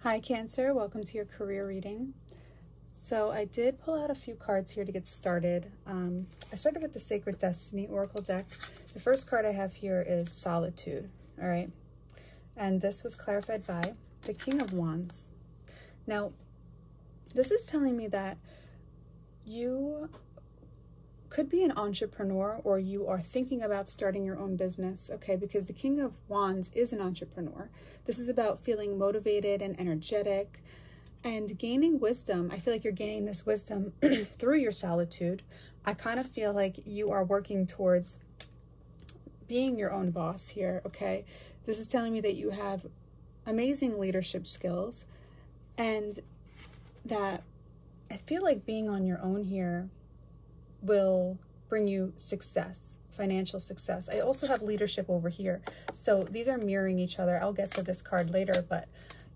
Hi Cancer, welcome to your career reading. So I did pull out a few cards here to get started. I started with the Sacred Destiny Oracle deck. The first card I have here is Solitude, all right? And this was clarified by the King of Wands. Now, this is telling me that you could be an entrepreneur or you are thinking about starting your own business, okay? Because the King of Wands is an entrepreneur. This is about feeling motivated and energetic and gaining wisdom. I feel like you're gaining this wisdom through your solitude. I kind of feel like you are working towards being your own boss here, okay? This is telling me that you have amazing leadership skills and that I feel like being on your own here will bring you success, financial success. I also have leadership over here. So these are mirroring each other. I'll get to this card later, but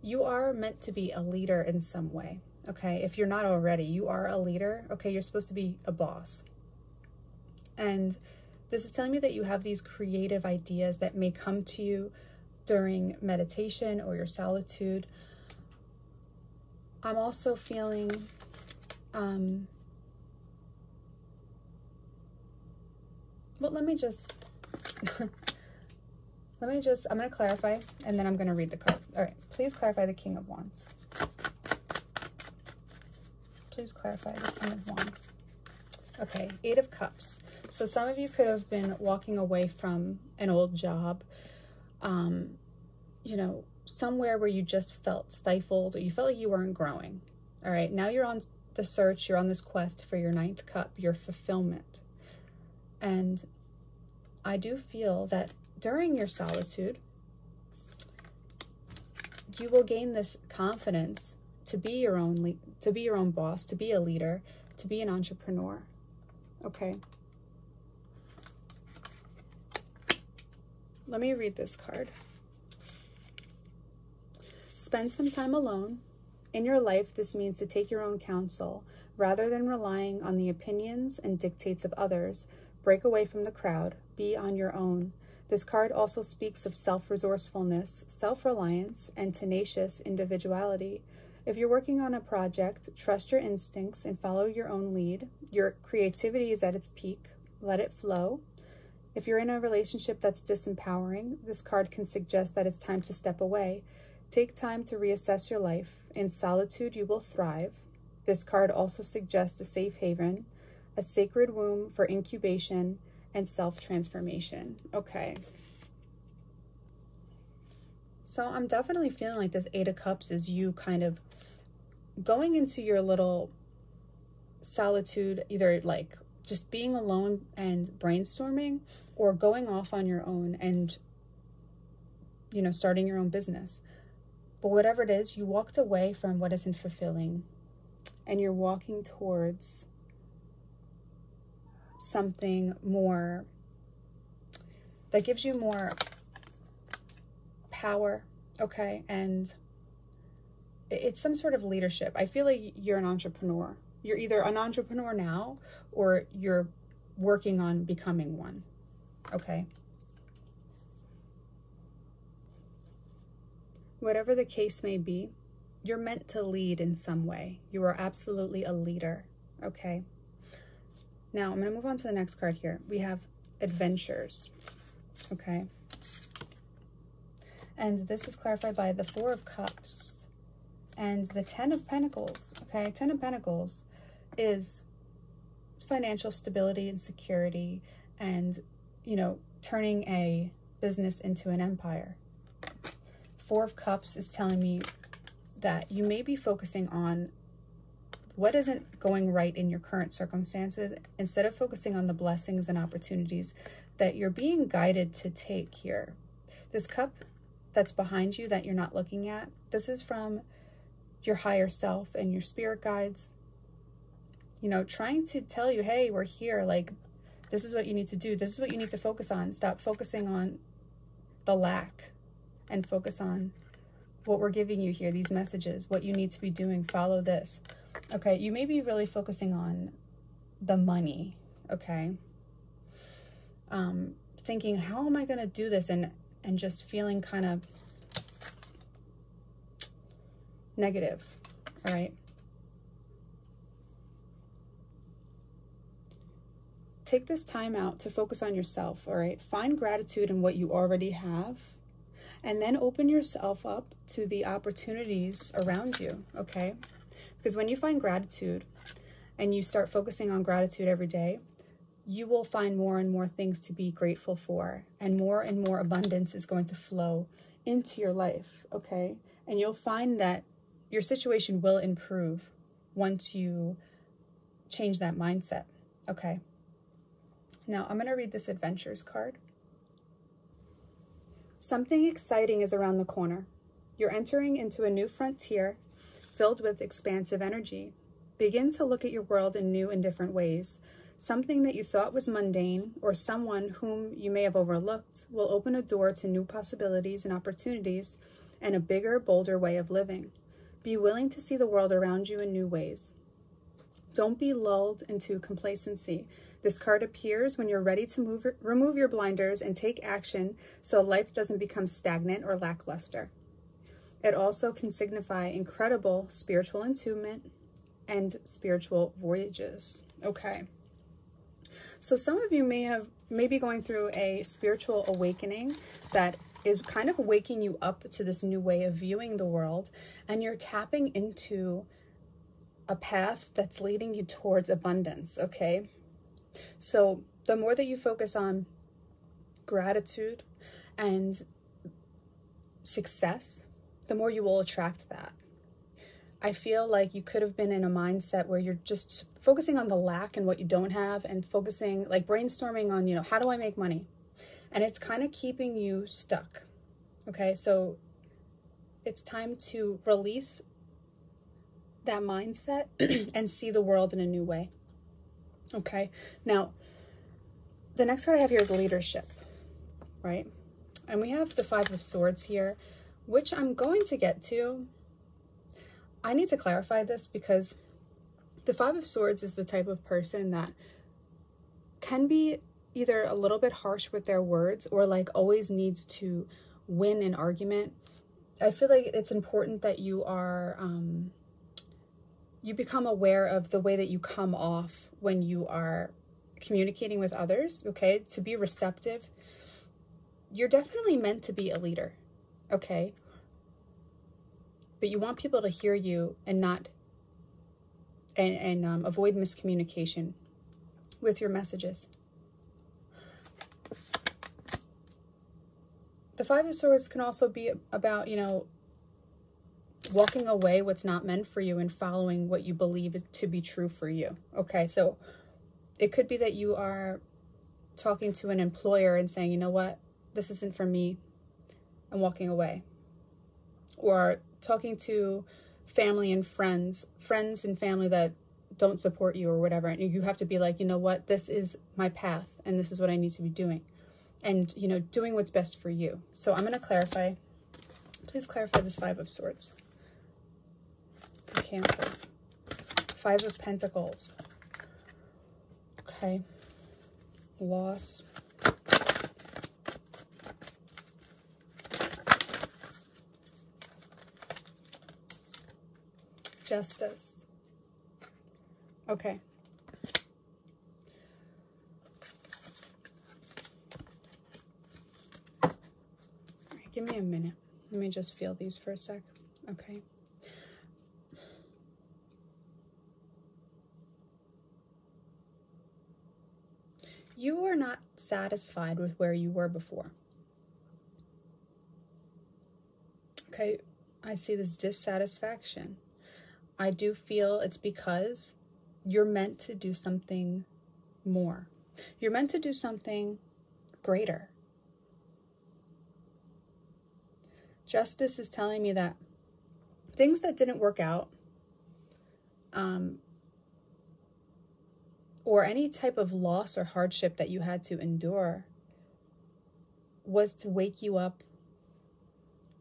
you are meant to be a leader in some way, okay? If you're not already, you are a leader, okay? You're supposed to be a boss. And this is telling me that you have these creative ideas that may come to you during meditation or your solitude. I'm also feeling, well, let me just, I'm going to clarify and then I'm going to read the card. All right, please clarify the King of Wands. Please clarify the King of Wands. Okay, Eight of Cups. So some of you could have been walking away from an old job, you know, somewhere where you just felt stifled or you felt like you weren't growing. All right, now you're on the search, you're on this quest for your ninth cup, your fulfillment. And I do feel that during your solitude, you will gain this confidence to be your own boss, to be a leader, to be an entrepreneur. Okay. Let me read this card. Spend some time alone. In your life, this means to take your own counsel rather than relying on the opinions and dictates of others. Break away from the crowd. Be on your own. This card also speaks of self-resourcefulness, self-reliance, and tenacious individuality. If you're working on a project, trust your instincts and follow your own lead. Your creativity is at its peak. Let it flow. If you're in a relationship that's disempowering, this card can suggest that it's time to step away. Take time to reassess your life. In solitude, you will thrive. This card also suggests a safe haven, a sacred womb for incubation and self-transformation. Okay. So I'm definitely feeling like this Eight of Cups is you kind of going into your little solitude, either like just being alone and brainstorming or going off on your own and, you know, starting your own business. But whatever it is, you walked away from what isn't fulfilling and you're walking towards something more that gives you more power, okay? And it's some sort of leadership. I feel like you're an entrepreneur. You're either an entrepreneur now or you're working on becoming one, okay? Whatever the case may be, you're meant to lead in some way. You are absolutely a leader, okay? Now, I'm going to move on to the next card here. We have Adventures, okay? And this is clarified by the Four of Cups and the Ten of Pentacles, okay? Ten of Pentacles is financial stability and security and, you know, turning a business into an empire. Four of Cups is telling me that you may be focusing on what isn't going right in your current circumstances instead of focusing on the blessings and opportunities that you're being guided to take here. This cup that's behind you that you're not looking at, this is from your higher self and your spirit guides, you know, trying to tell you, hey, we're here. Like, this is what you need to do. This is what you need to focus on. Stop focusing on the lack and focus on what we're giving you here, these messages, what you need to be doing. Follow this. Okay, you may be really focusing on the money, okay? Thinking, how am I going to do this? And just feeling kind of negative, all right? Take this time out to focus on yourself, all right? Find gratitude in what you already have, and then open yourself up to the opportunities around you, okay? Because when you find gratitude and you start focusing on gratitude every day, you will find more and more things to be grateful for, and more abundance is going to flow into your life, okay? And you'll find that your situation will improve once you change that mindset, okay? Now, I'm going to read this Adventures card. Something exciting is around the corner. You're entering into a new frontier filled with expansive energy. Begin to look at your world in new and different ways. Something that you thought was mundane, or someone whom you may have overlooked, will open a door to new possibilities and opportunities and a bigger, bolder way of living. Be willing to see the world around you in new ways. Don't be lulled into complacency. This card appears when you're ready to remove your blinders and take action so life doesn't become stagnant or lackluster. It also can signify incredible spiritual attunement and spiritual voyages. Okay. So some of you may be going through a spiritual awakening that is kind of waking you up to this new way of viewing the world, and you're tapping into a path that's leading you towards abundance, okay? So the more that you focus on gratitude and success, the more you will attract that. I feel like you could have been in a mindset where you're just focusing on the lack and what you don't have, and focusing, like brainstorming on, how do I make money? And it's kind of keeping you stuck, okay? So it's time to release that mindset and see the world in a new way, okay? Now, the next card I have here is leadership, right? And we have the Five of Swords here, which I'm going to get to. I need to clarify this because the Five of Swords is the type of person that can be either a little bit harsh with their words, or like always needs to win an argument. I feel like it's important that you are, you become aware of the way that you come off when you are communicating with others, okay? To be receptive. You're definitely meant to be a leader, okay? But you want people to hear you and not, and avoid miscommunication with your messages. The Five of Swords can also be about, walking away what's not meant for you and following what you believe to be true for you. Okay, so it could be that you are talking to an employer and saying, you know what, this isn't for me, I'm walking away. Or talking to family and friends and family that don't support you or whatever, and you have to be like, you know what, this is my path and this is what I need to be doing, and doing what's best for you. So I'm going to clarify. Please clarify this Five of Swords for Cancer. Five of Pentacles. Okay. Loss. Justice. Okay. All right, give me a minute. Let me just feel these for a sec. Okay. You are not satisfied with where you were before. Okay, I see this dissatisfaction. I do feel it's because you're meant to do something more. You're meant to do something greater. Justice is telling me that things that didn't work out, or any type of loss or hardship that you had to endure, was to wake you up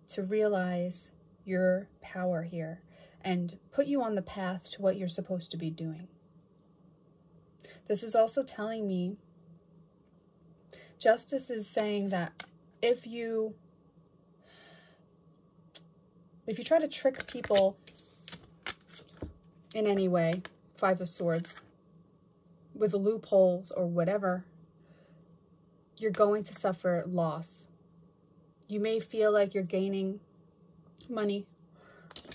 to realize your power here and put you on the path to what you're supposed to be doing. This is also telling me, justice is saying that if you If you try to trick people in any way, Five of Swords, with loopholes or whatever, you're going to suffer loss. You may feel like you're gaining money,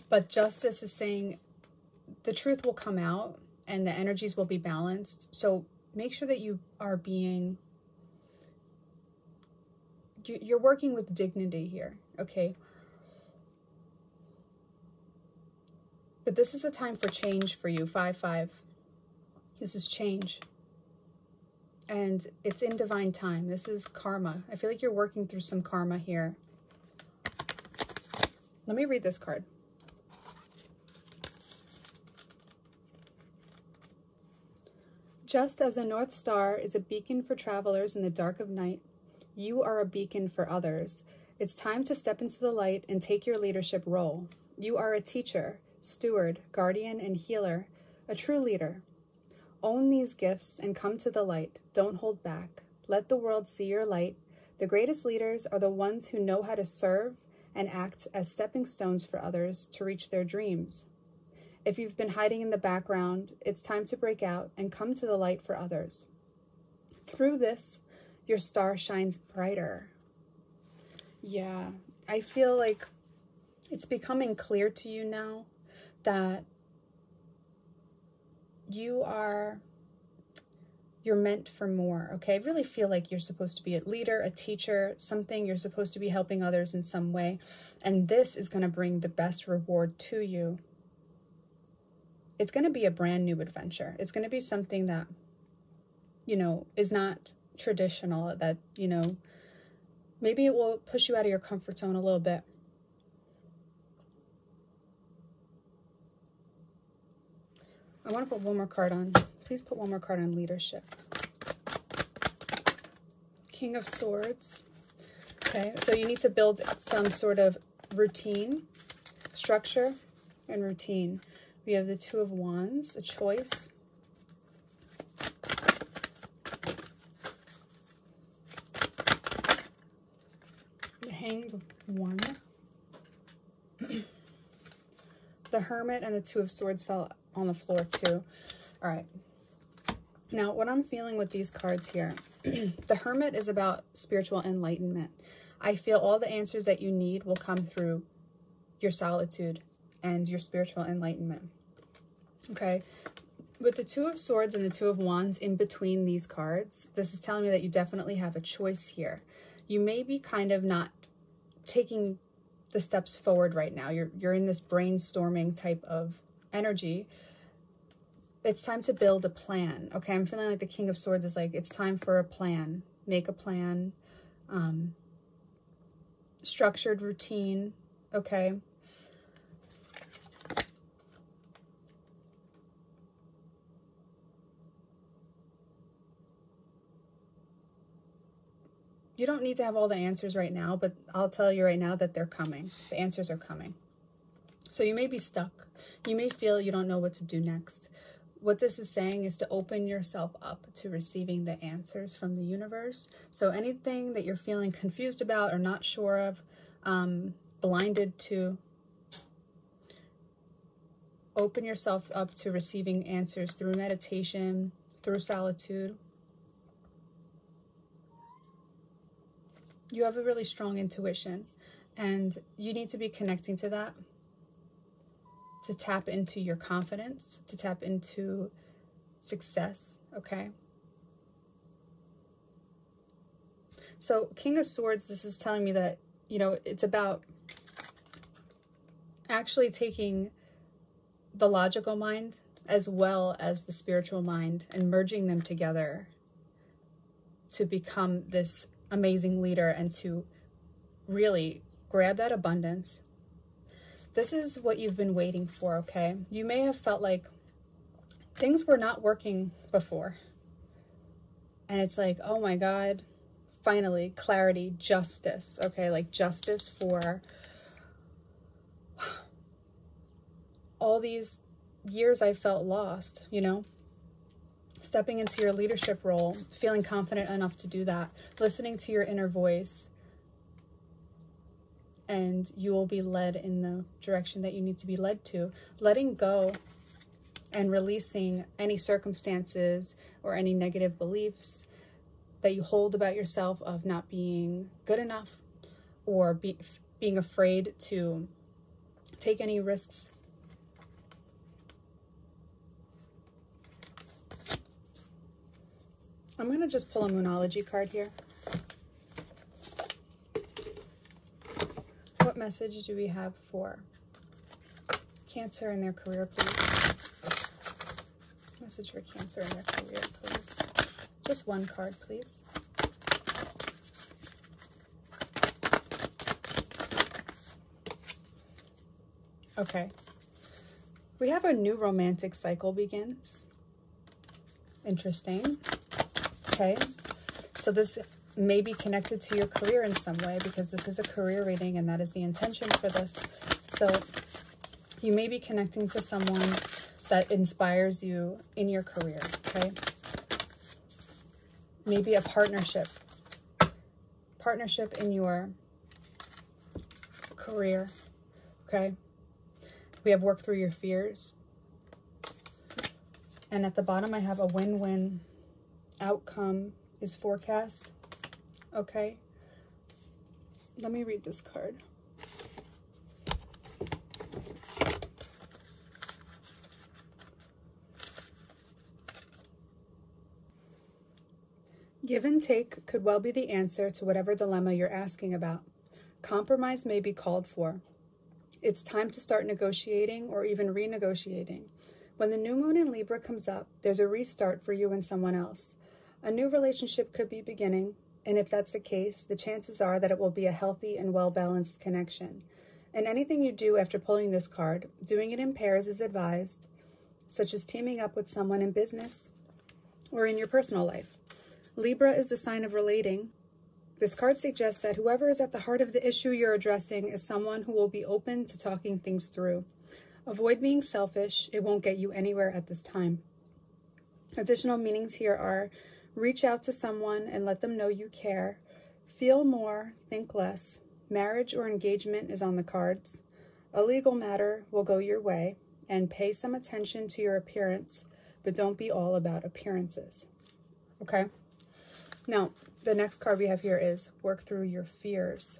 but justice is saying the truth will come out and the energies will be balanced. So make sure that you are being, you're working with dignity here, okay? But this is a time for change for you, 5-5. This is change. And it's in divine time. This is karma. I feel like you're working through some karma here. Let me read this card. Just as a North Star is a beacon for travelers in the dark of night, you are a beacon for others. It's time to step into the light and take your leadership role. You are a teacher, steward, guardian, and healer, a true leader. Own these gifts and come to the light. Don't hold back. Let the world see your light. The greatest leaders are the ones who know how to serve and act as stepping stones for others to reach their dreams. If you've been hiding in the background, it's time to break out and come to the light for others. Through this, your star shines brighter. Yeah, I feel like it's becoming clear to you now that you're meant for more, okay? I really feel like you're supposed to be a leader, a teacher, something. You're supposed to be helping others in some way. And this is going to bring the best reward to you. It's going to be a brand new adventure. It's going to be something that, you know, is not traditional, that, you know, maybe it will push you out of your comfort zone a little bit. I want to put one more card on. Please put one more card on leadership. King of Swords. Okay, so you need to build some sort of routine, structure, and routine. We have the Two of Wands, a choice. The Hanged One. The Hermit and the Two of Swords fell on the floor too. All right. Now, what I'm feeling with these cards here, the Hermit is about spiritual enlightenment. I feel all the answers that you need will come through your solitude and your spiritual enlightenment. Okay. With the Two of Swords and the Two of Wands in between these cards, this is telling me that you definitely have a choice here. You may be kind of not taking the steps forward right now. You're in this brainstorming type of energy. It's time to build a plan. Okay, I'm feeling like the King of Swords is like, it's time for a plan. Make a plan. Structured routine. Okay. You don't need to have all the answers right now, but I'll tell you right now that they're coming. The answers are coming. So you may be stuck. You may feel you don't know what to do next. What this is saying is to open yourself up to receiving the answers from the universe. So anything that you're feeling confused about or not sure of, blinded to, open yourself up to receiving answers through meditation, through solitude. You have a really strong intuition, and you need to be connecting to that, to tap into your confidence, to tap into success, okay? So King of Swords, this is telling me that, you know, it's about actually taking the logical mind as well as the spiritual mind and merging them together to become this amazing leader and to really grab that abundance. This is what you've been waiting for, okay? You may have felt like things were not working before. And it's like, oh my God, finally, clarity, justice, okay? Like justice for all these years I felt lost, you know? Stepping into your leadership role, feeling confident enough to do that, listening to your inner voice, and you will be led in the direction that you need to be led to. Letting go and releasing any circumstances or any negative beliefs that you hold about yourself of not being good enough, or being afraid to take any risks. I'm going to just pull a Moonology card here. What message do we have for Cancer in their career, please? Message for Cancer in their career, please. Just one card, please. Okay. We have a new romantic cycle begins. Interesting. Okay. So this may be connected to your career in some way, because this is a career reading and that is the intention for this. So you may be connecting to someone that inspires you in your career, okay? Maybe a partnership in your career, okay? We have worked through your fears. And at the bottom, I have a win-win outcome is forecast. Okay, let me read this card. Give and take could well be the answer to whatever dilemma you're asking about. Compromise may be called for. It's time to start negotiating or even renegotiating. When the new moon in Libra comes up, there's a restart for you and someone else. A new relationship could be beginning, and if that's the case, the chances are that it will be a healthy and well-balanced connection. And anything you do after pulling this card, doing it in pairs is advised, such as teaming up with someone in business or in your personal life. Libra is the sign of relating. This card suggests that whoever is at the heart of the issue you're addressing is someone who will be open to talking things through. Avoid being selfish. It won't get you anywhere at this time. Additional meanings here are: reach out to someone and let them know you care. Feel more, think less. Marriage or engagement is on the cards. A legal matter will go your way. And pay some attention to your appearance, but don't be all about appearances. Okay? Now, the next card we have here is work through your fears.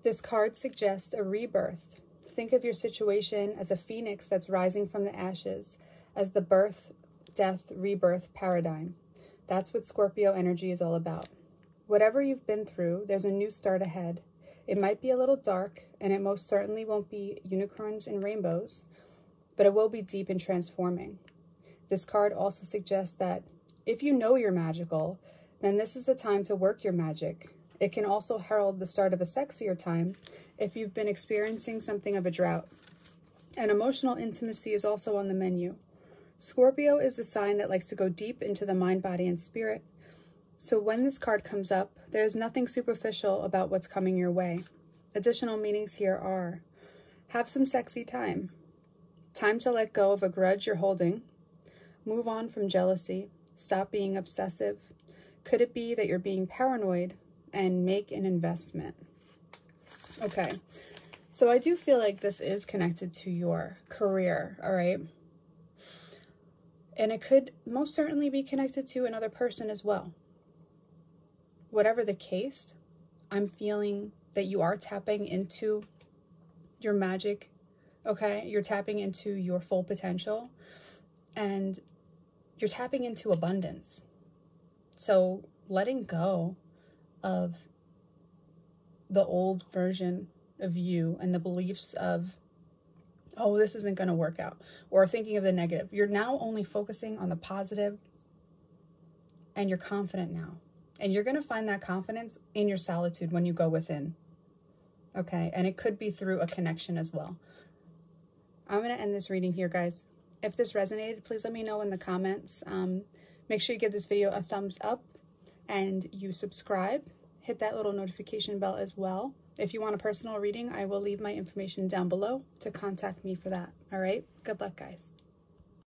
This card suggests a rebirth. Think of your situation as a phoenix that's rising from the ashes, as the birth, death, rebirth paradigm. That's what Scorpio energy is all about. Whatever you've been through, there's a new start ahead. It might be a little dark, and it most certainly won't be unicorns and rainbows, but it will be deep and transforming. This card also suggests that if you know you're magical, then this is the time to work your magic. It can also herald the start of a sexier time if you've been experiencing something of a drought. And emotional intimacy is also on the menu. Scorpio is the sign that likes to go deep into the mind, body, and spirit. So when this card comes up, there's nothing superficial about what's coming your way. Additional meanings here are: have some sexy time. Time to let go of a grudge you're holding. Move on from jealousy. Stop being obsessive. Could it be that you're being paranoid? And make an investment. Okay, so I do feel like this is connected to your career, all right? And it could most certainly be connected to another person as well. Whatever the case, I'm feeling that you are tapping into your magic, okay? You're tapping into your full potential, and you're tapping into abundance. So letting go of the old version of you and the beliefs of, oh, this isn't going to work out, or thinking of the negative. You're now only focusing on the positive, and you're confident now. And you're going to find that confidence in your solitude when you go within. Okay, and it could be through a connection as well. I'm going to end this reading here, guys. If this resonated, please let me know in the comments. Make sure you give this video a thumbs up and you subscribe. Hit that little notification bell as well. If you want a personal reading, I will leave my information down below to contact me for that. All right, good luck, guys.